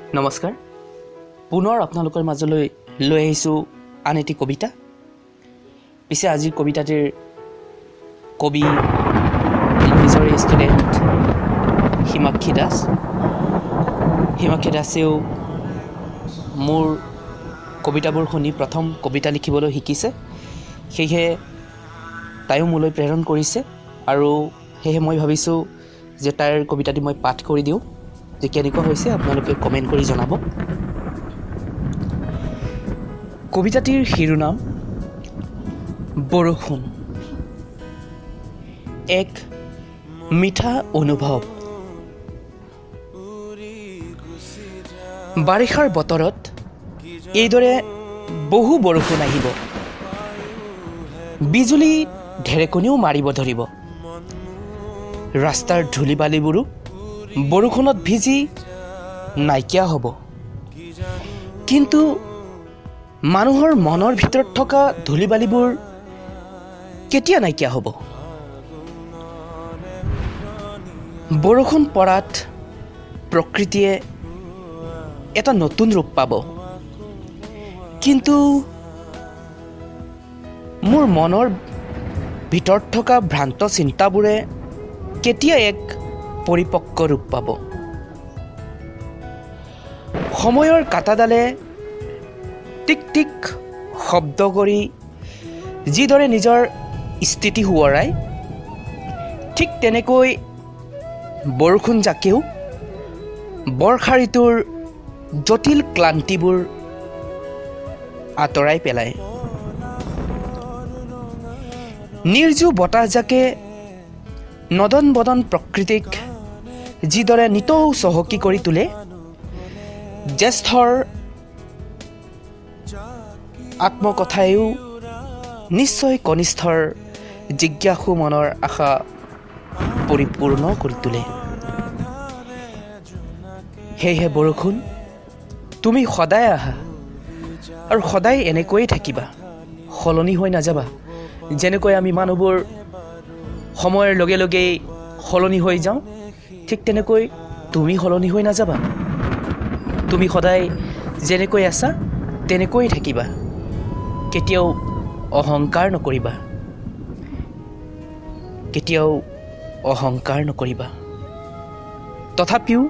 নমস্কাৰ পুনৰ আপোনালোকৰ মাজলৈ লৈ আহিছোঁ আন এটি কবিতা পিছে আজিৰ কবিতাটিৰ কবি ইংলিছৰ ষ্টুডেণ্ট হিমাক্ষী দাসেও মোৰ কবিতাবোৰ শুনি প্ৰথম কবিতা লিখিবলৈ শিকিছে সেয়ে তাইও মোলৈ প্ৰেৰণ কৰিছে আৰু সেয়ে মই ভাবিছোঁ যে তাইৰ কবিতাটি মই পাঠ কৰি দিওঁ যে কেনেকুৱা হৈছে আপোনালোকে কমেণ্ট কৰি জনাব কবিতাটিৰ শিৰোনাম বৰষুণ এক মিঠা অনুভৱ বাৰিষাৰ বতৰত এইদৰে বহু বৰষুণ আহিব বিজুলী ঢেৰেকনিও মাৰিব ধৰিব ৰাস্তাৰ ধূলি বালিবোৰো বৰষুণত ভিজি নাইকিয়া হ'ব কিন্তু মানুহৰ মনৰ ভিতৰত থকা ধূলি বালিবোৰ কেতিয়া নাইকিয়া হ'ব বৰষুণ পৰাত প্ৰকৃতিয়ে এটা নতুন ৰূপ পাব কিন্তু মোৰ মনৰ ভিতৰত থকা ভ্ৰান্ত চিন্তাবোৰে কেতিয়া এক পৰিপক্ক ৰূপ পাব সময়ৰ কাঁটাডালে টিক টিক শব্দ কৰি যিদৰে নিজৰ স্থিতি সোঁৱৰাই ঠিক তেনেকৈ বৰষুণ জাকেও বৰ্ষা ঋতুৰ জটিল ক্লান্তিবোৰ আঁতৰাই পেলায় নিৰ্জু বতাহজাকে নদন বদন প্ৰকৃতিক যিদৰে নিতৌ চহকী কৰি তোলে জ্যেষ্ঠৰ আত্মকথায়ো নিশ্চয় কনিষ্ঠৰ জিজ্ঞাসু মনৰ আশা পৰিপূৰ্ণ কৰি তোলে সেয়েহে বৰষুণ তুমি সদায় আহা আৰু সদায় এনেকৈয়ে থাকিবা সলনি হৈ নাযাবা যেনেকৈ আমি মানুহবোৰ সময়ৰ লগে লগেই সলনি হৈ যাওঁ ঠিক তেনেকৈ তুমি সলনি হৈ নাযাবা তুমি সদায় যেনেকৈ আছা তেনেকৈ থাকিবা কেতিয়াও অহংকাৰ নকৰিবা তথাপিও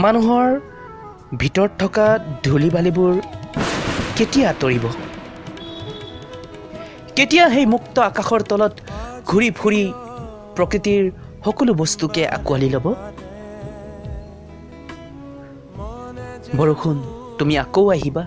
মানুহৰ ভিতৰত থকা ধূলি বালিবোৰ কেতিয়া আঁতৰিব কেতিয়া সেই মুক্ত আকাশৰ তলত ঘূৰি ফুৰি প্ৰকৃতিৰ সকলো বস্তুকে আঁকোৱালি ল'ব বৰষুণ তুমি আকৌ আহিবা